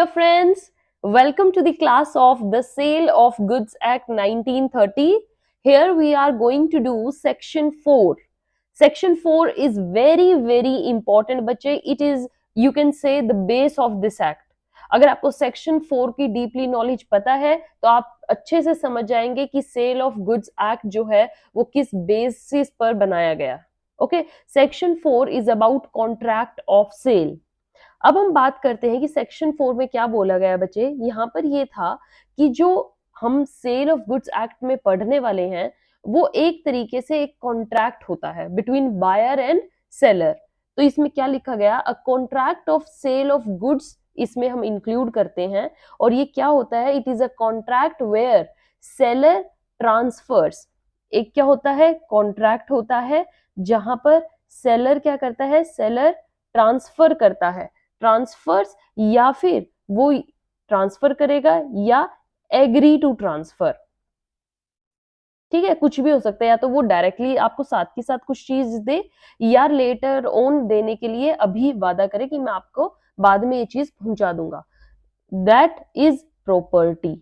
dear friends, welcome to the class of the Sale of Goods Act 1930. Here we are going to do section 4. Section 4 is very important बच्चे. It is, you can say, the base of this act. अगर आपको section 4 की deeply knowledge पता है तो आप अच्छे से समझ जाएंगे कि सेल ऑफ गुड्स एक्ट जो है वो किस बेसिस पर बनाया गया. Okay, section 4 is about contract of sale. अब हम बात करते हैं कि सेक्शन 4 में क्या बोला गया बच्चे. यहाँ पर ये था कि जो हम सेल ऑफ गुड्स एक्ट में पढ़ने वाले हैं वो एक तरीके से एक कॉन्ट्रैक्ट होता है बिटवीन बायर एंड सेलर. तो इसमें क्या लिखा गया, a contract of sale of goods इसमें हम इंक्लूड करते हैं. और ये क्या होता है, it is a contract where seller transfers. एक क्या होता है, कॉन्ट्रैक्ट होता है जहां पर सेलर क्या करता है, सेलर ट्रांसफर करता है, ट्रांसफर्स, या फिर वो ट्रांसफर करेगा या एग्री टू ट्रांसफर. ठीक है, कुछ भी हो सकता है, या तो वो डायरेक्टली आपको साथ के साथ कुछ चीज दे या लेटर ऑन देने के लिए अभी वादा करे कि मैं आपको बाद में ये चीज पहुंचा दूंगा. That is property.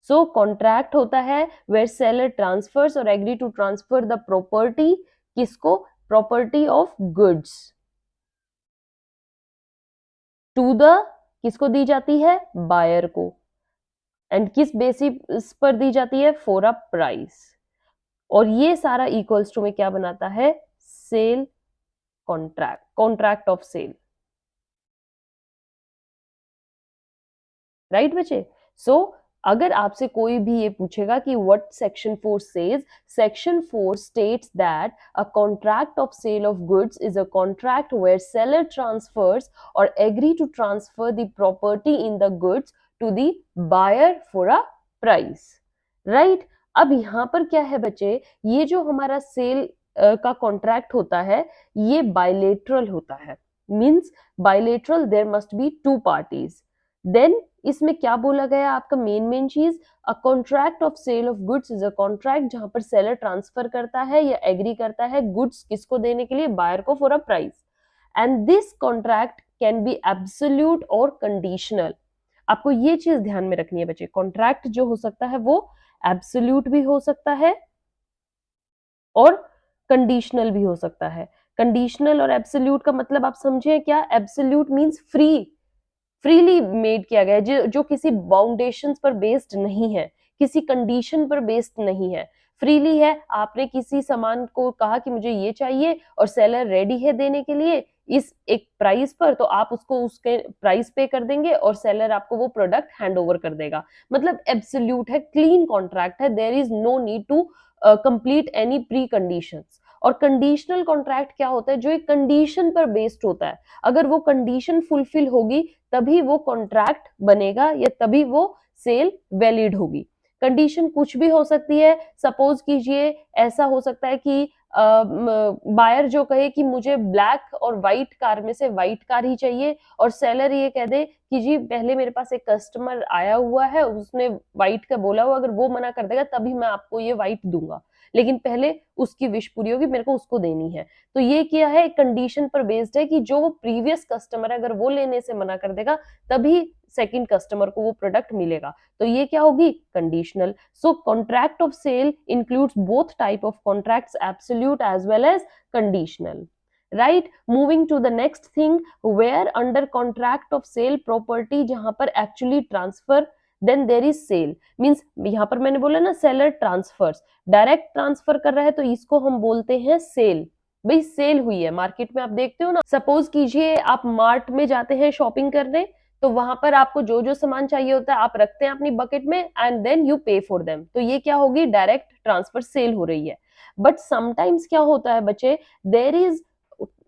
So contract होता है वेयर सेलर ट्रांसफर्स और agree to transfer the property. किसको, property of goods to the, किसको दी जाती है, बायर को. एंड किस बेसिस पर दी जाती है, फॉर अ प्राइस. और ये सारा इक्वल्स टू में क्या बनाता है, sale contract, contract of sale. Right बच्चे. सो अगर आपसे कोई भी ये पूछेगा कि what section 4 says, section 4 states that a contract of sale of goods is a contract where seller transfers और agree to transfer the property in the goods to the buyer for a price. Right. अब यहाँ पर क्या है बच्चे, ये जो हमारा सेल का कॉन्ट्रैक्ट होता है ये बायलेटरल होता है. Means bilateral, there must be two parties. Then इसमें क्या बोला गया, आपका मेन चीज, a contract of sale of goods is a contract जहां पर सेलर ट्रांसफर करता है या एग्री करता है गुड्स किसको देने के लिए, बायर को, for a price. And this contract can be absolute और कंडीशनल. आपको ये चीज ध्यान में रखनी है बच्चे, कॉन्ट्रैक्ट जो हो सकता है वो एब्सोल्यूट भी हो सकता है और कंडीशनल भी हो सकता है. कंडीशनल और एब्सोल्यूट का मतलब आप समझे क्या, एब्सोल्यूट मींस फ्रीली मेड किया गया है, जो किसी बाउंडेशन पर बेस्ड नहीं है, किसी कंडीशन पर बेस्ड नहीं है, फ्रीली है. आपने किसी सामान को कहा कि मुझे ये चाहिए और सेलर रेडी है देने के लिए इस एक प्राइस पर, तो आप उसको उसके प्राइस पे कर देंगे और सेलर आपको वो प्रोडक्ट हैंड ओवर कर देगा. मतलब एब्सोल्यूट है, क्लीन कॉन्ट्रैक्ट है, there is no need to complete any pre conditions. और कंडीशनल कॉन्ट्रैक्ट क्या होता है, जो एक कंडीशन पर बेस्ड होता है. अगर वो कंडीशन फुलफिल होगी तभी वो कॉन्ट्रैक्ट बनेगा या तभी वो सेल वैलिड होगी. कंडीशन कुछ भी हो सकती है. सपोज कीजिए ऐसा हो सकता है कि बायर जो कहे कि मुझे ब्लैक और व्हाइट कार में से व्हाइट कार ही चाहिए और सेलर ये कह दे कि जी पहले मेरे पास एक कस्टमर आया हुआ है उसने व्हाइट का बोला हुआ, अगर वो मना कर देगा तभी मैं आपको ये व्हाइट दूंगा, लेकिन पहले उसकी विश पूरी होगी, मेरे को उसको देनी है. तो ये क्या है, कंडीशन पर बेस्ड है कि जो वो प्रीवियस कस्टमर है अगर वो लेने से मना कर देगा तभी सेकंड कस्टमर को वो प्रोडक्ट मिलेगा. तो ये क्या होगी, conditional. So contract of sale includes both type of contracts, absolute as well as conditional. Right. Moving to the next thing, where under contract of sale property जहां पर actually transfer, then there is sale. Means यहां पर मैंने बोला ना seller transverse, direct transfer कर रहा है तो इसको हम बोलते हैं सेल. भाई सेल हुई है, मार्केट में आप देखते हो ना, सपोज कीजिए आप मार्ट में जाते हैं शॉपिंग करने, तो वहां पर आपको जो जो सामान चाहिए होता है आप रखते हैं अपनी बकेट में एंड देन यू पे फॉर देम. तो ये क्या होगी, डायरेक्ट ट्रांसफर, सेल हो रही है. बट समटाइम्स क्या होता है बच्चे, there is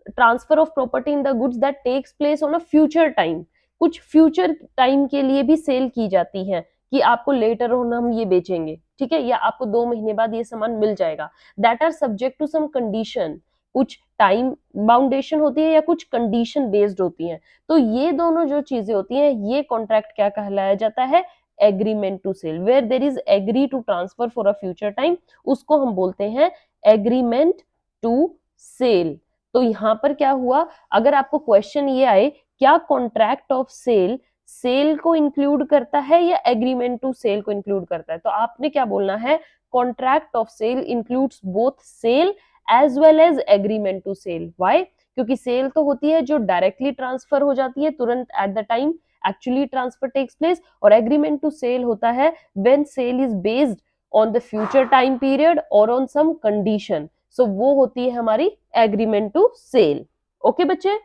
transfer of property in the goods that takes place on a future time. कुछ फ्यूचर टाइम के लिए भी सेल की जाती है कि आपको लेटर ऑन हम ये बेचेंगे, ठीक है, या आपको 2 महीने बाद ये सामान मिल जाएगा. That are subject to some condition. कुछ टाइम बाउंडेशन होती है या कुछ कंडीशन बेस्ड होती है. तो ये दोनों जो चीजें होती हैं ये कॉन्ट्रैक्ट क्या कहलाया जाता है, agreement to sale. Where there is agree to transfer for a future time, उसको हम बोलते हैं एग्रीमेंट टू सेल. तो यहां पर क्या हुआ, अगर आपको क्वेश्चन ये आए क्या कॉन्ट्रैक्ट ऑफ सेल सेल को इंक्लूड करता है या एग्रीमेंट टू सेल को इंक्लूड करता है? तो आपने क्या बोलना है, contract of sale includes both sale as well as agreement to sale. Why? क्योंकि सेल तो होती है जो डायरेक्टली ट्रांसफर हो जाती है तुरंत at the time actually transfer takes place, और एग्रीमेंट टू सेल होता है when sale is based on the future time period और ऑन सम कंडीशन। सो वो होती है हमारी एग्रीमेंट टू सेल। ओके बच्चे,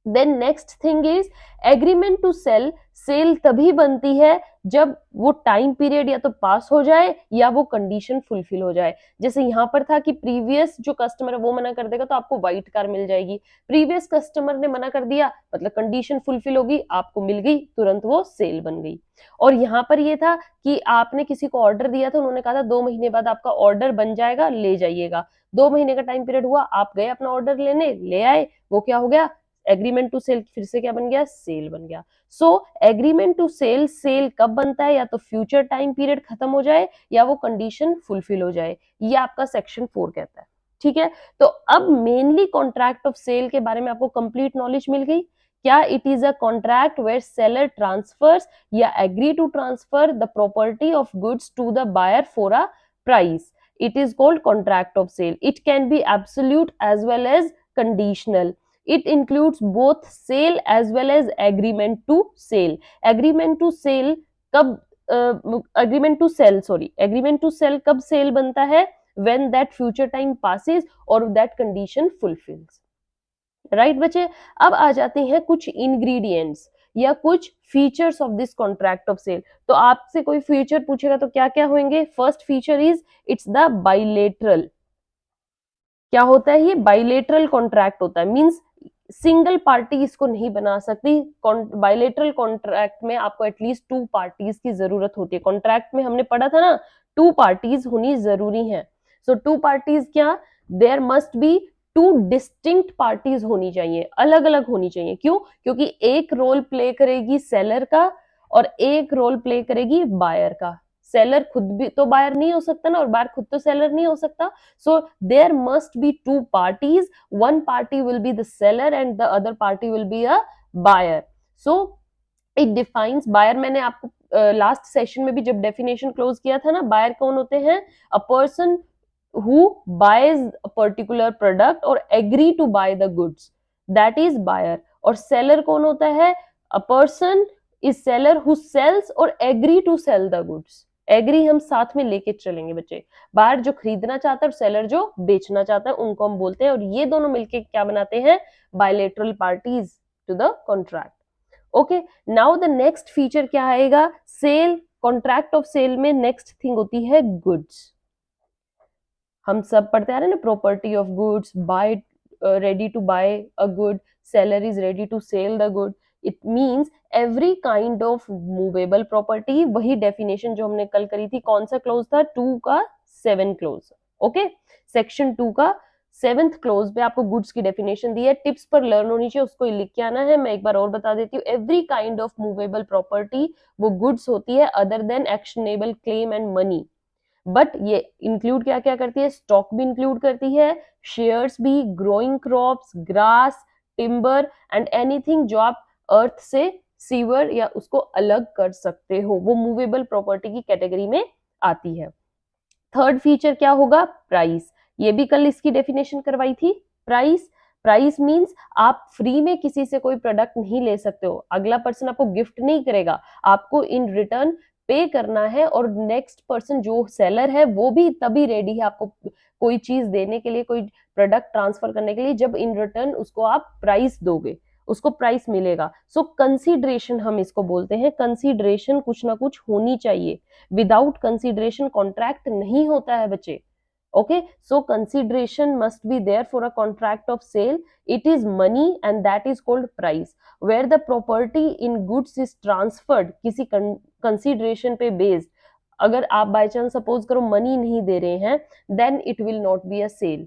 then next thing is agreement to sale. Sale तभी बनती है जब वो टाइम पीरियड या तो पास हो जाए या वो कंडीशन फुलफिल हो जाए। जैसे यहाँ पर था कि प्रीवियस जो कस्टमर है वो मना कर देगा तो आपको व्हाइट कार मिल जाएगी, प्रीवियस कस्टमर ने मना कर दिया मतलब कंडीशन फुलफिल होगी, आपको मिल गई, तुरंत वो सेल बन गई। और यहाँ पर ये था कि आपने किसी को ऑर्डर दिया था, उन्होंने कहा था 2 महीने बाद आपका ऑर्डर बन जाएगा, ले जाइएगा। 2 महीने का टाइम पीरियड हुआ, आप गए अपना ऑर्डर लेने, ले आए, वो क्या हो गया, एग्रीमेंट टू सेल फिर से क्या बन गया, सेल बन गया। सो एग्रीमेंट टू सेल, सेल कब बनता है, या तो फ्यूचर टाइम पीरियड खत्म हो जाए या वो कंडीशन फुलफिल हो जाए, ये आपका सेक्शन 4 कहता है। ठीक है, तो अब मेनली कॉन्ट्रैक्ट ऑफ सेल के बारे में आपको कंप्लीट नॉलेज मिल गई। क्या? It is a contract where seller transfers या agree to transfer the property of goods to the buyer for a price. It is called contract of sale. It can be absolute as well as conditional. It includes both sale as well as agreement to sale. Agreement to sale कब agreement to sell agreement to sell कब cell बनता है, when that future time passes और that condition fulfills. Right बच्चे, अब आ जाते हैं कुछ इंग्रेडिएंट्स या कुछ features of this contract of sale. तो आपसे कोई फीचर पूछेगा तो क्या क्या होंगे? First feature is it's the bilateral. क्या होता है ये? बाइलेटरल कॉन्ट्रैक्ट होता है, मींस सिंगल पार्टी इसको नहीं बना सकती। बाइलेटरल कॉन्ट्रैक्ट में आपको एटलीस्ट 2 पार्टीज की जरूरत होती है। कॉन्ट्रैक्ट में हमने पढ़ा था ना 2 पार्टीज होनी जरूरी है। सो 2 पार्टीज क्या? There must be 2 distinct parties होनी चाहिए, अलग अलग होनी चाहिए। क्यों? क्योंकि एक रोल प्ले करेगी सेलर का और एक रोल प्ले करेगी बायर का। सेलर खुद भी तो बायर नहीं हो सकता ना, और बायर खुद तो सेलर नहीं हो सकता। So there must be 2 parties. One party will be the seller and the other party will be a buyer. So it defines buyer। मैंने आपको लास्ट सेशन में भी जब डेफिनेशन क्लोज किया था ना, बायर कौन होते हैं? A person who buys a particular product or agree to buy the goods, that is buyer। और seller कौन होता है? A person is seller who sells or agree to sell the goods। Agree हम साथ में लेके चलेंगे बच्चे। बायर जो खरीदना चाहता है और सेलर जो बेचना चाहता है, उनको हम बोलते हैं, और ये दोनों मिलके क्या बनाते हैं? Bilateral parties to the contract. Okay, now the next feature क्या आएगा? सेल। कॉन्ट्रैक्ट ऑफ सेल में नेक्स्ट थिंग होती है गुड्स। हम सब पढ़ते आ रहे हैं ना, property of goods, buy ready to buy a good, seller is ready to sell the good. It means every kind of movable property. वही डेफिनेशन जो हमने कल करी थी, कौन सा क्लोज था? 2 का 7 क्लोज। ओके, सेक्शन 2 का 7th क्लोज पे आपको गुड्स की डेफिनेशन दी है। टिप्स पर लर्न होनी चाहिए, उसको लिख के आना है। मैं एक बार और बता देती हूँ, every kind of movable property वो गुड्स होती है other than actionable claim and money. But ये इंक्लूड क्या क्या करती है? स्टॉक भी इंक्लूड करती है, शेयर्स भी, growing crops, grass, timber and anything जो आप अर्थ से, सीवर या उसको अलग कर सकते हो, वो मूवेबल प्रॉपर्टी की कैटेगरी में आती है। थर्ड फीचर क्या होगा? प्राइस। ये भी कल इसकी डेफिनेशन करवाई थी। प्राइस, प्राइस मींस आप फ्री में किसी से कोई प्रोडक्ट नहीं ले सकते हो। अगला पर्सन आपको गिफ्ट नहीं करेगा, आपको इन रिटर्न पे करना है, और नेक्स्ट पर्सन जो सेलर है वो भी तभी रेडी है आपको कोई चीज देने के लिए, कोई प्रोडक्ट ट्रांसफर करने के लिए, जब इन रिटर्न उसको आप प्राइस दोगे, उसको प्राइस मिलेगा। सो कंसीडरेशन हम इसको बोलते हैं। कंसीडरेशन कुछ ना कुछ होनी चाहिए, विदाउट कंसीडरेशन कॉन्ट्रैक्ट नहीं होता है बच्चे। Okay, so consideration must be there for a contract of sale. It is money and that is called price, where the property in goods is transferred किसी consideration पे based। अगर आप by chance suppose करो money नहीं दे रहे हैं, then it will not be a sale।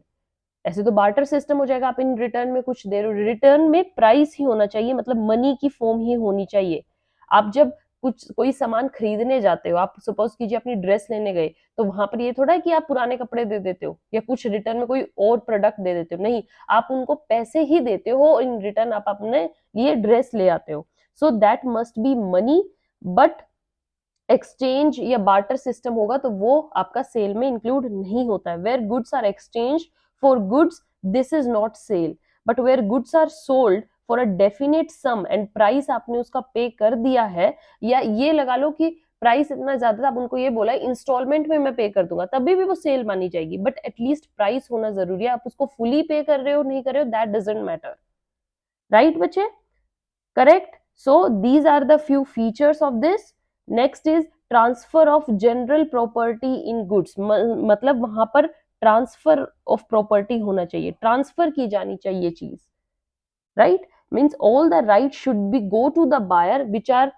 ऐसे तो बार्टर सिस्टम हो जाएगा, आप इन रिटर्न में कुछ दे रहे हो, रिटर्न में प्राइस ही होना चाहिए, मतलब मनी की फॉर्म ही होनी चाहिए। आप जब कुछ कोई सामान खरीदने जाते हो, आप सपोज कीजिए अपनी ड्रेस लेने गए, तो वहां पर ये थोड़ा है कि आप पुराने कपड़े दे देते हो या कुछ रिटर्न में कोई और प्रोडक्ट दे देते हो, नहीं, आप उनको पैसे ही देते हो और इन रिटर्न आप अपने लिए ड्रेस ले आते हो। So that must be money, but exchange या बार्टर सिस्टम होगा तो वो आपका सेल में इंक्लूड नहीं होता है। Where goods are exchange for goods, this is not sale, but where goods are sold for a definite sum and price आपने उसका पे कर दिया है, या ये लगा लो कि प्राइस इतना ज्यादा था, आप उनको ये बोला इंस्टॉलमेंट में मैं पे कर दूंगा, तभी भी वो सेल मानी जाएगी, बट एटलीस्ट प्राइस होना जरूरी है। आप उसको फुली पे कर रहे हो नहीं कर रहे हो, दैट डजेंट मैटर, राइट बच्चे? correct? So these are the few features of this. Next is transfer of general property in goods, मतलब वहां पर ट्रांसफर ऑफ प्रॉपर्टी होना चाहिए, ट्रांसफर की जानी चाहिए चीज, right? Means all the right should be go to the buyer which are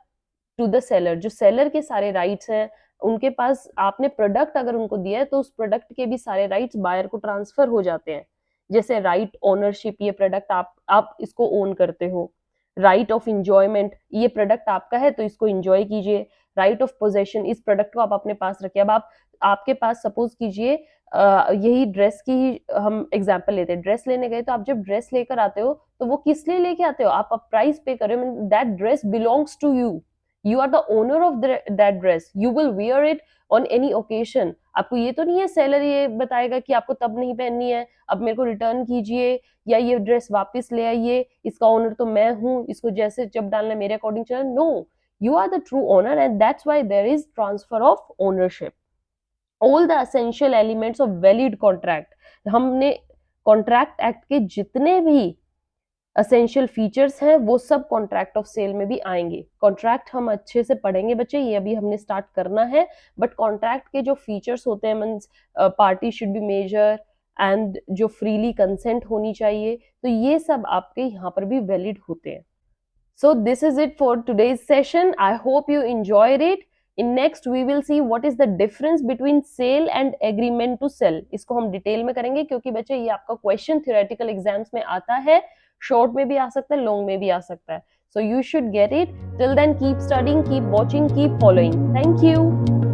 to the seller, जो सेलर के सारे राइट्स हैं उनके पास, आपने प्रोडक्ट अगर उनको दिया है तो उस प्रोडक्ट के भी सारे राइट्स बायर को ट्रांसफर हो जाते हैं। जैसे राइट ओनरशिप, ये प्रोडक्ट आप इसको ओन करते हो। राइट ऑफ इंजॉयमेंट, ये प्रोडक्ट आपका है तो इसको इंजॉय कीजिए। राइट ऑफ पोजेशन, इस प्रोडक्ट को आप अपने पास रखिए। अब आप आपके पास सपोज कीजिए यही ड्रेस की ही हम एग्जांपल लेते हैं, ड्रेस लेने गए तो आप जब ड्रेस लेकर आते हो तो वो किस लिए लेके आते हो, आप प्राइस पे कर रहे हो, that dress belongs to you, you are the owner of that dress, you will wear it on any occasion। आपको ये तो नहीं है सेलर ये बताएगा कि आपको तब नहीं पहननी है, अब मेरे को रिटर्न कीजिए या ये ड्रेस वापस ले आइए, इसका ओनर तो मैं हूँ, इसको जैसे जब डालना है मेरे अकॉर्डिंग चलना। No, you are the true owner and that's why there is transfer of ownership। all the essential elements of valid contract, हमने कॉन्ट्रैक्ट एक्ट के जितने भी असेंशियल फीचर्स हैं वो सब कॉन्ट्रैक्ट ऑफ सेल में भी आएंगे। कॉन्ट्रैक्ट हम अच्छे से पढ़ेंगे बच्चे, ये अभी हमने स्टार्ट करना है, बट कॉन्ट्रैक्ट के जो फीचर्स होते हैं, means party should be major and जो फ्रीली कंसेंट होनी चाहिए, तो ये सब आपके यहाँ पर भी वैलिड होते हैं। So this is it for today's session. I hope you enjoyed it. In next we will see what is the difference between sale and agreement to sell। इसको हम डिटेल में करेंगे क्योंकि बच्चे ये आपका क्वेश्चन theoretical एग्जाम्स में आता है, शॉर्ट में भी आ सकता है, लॉन्ग में भी आ सकता है। So you should get it. Till then keep studying, keep watching, keep following. Thank you.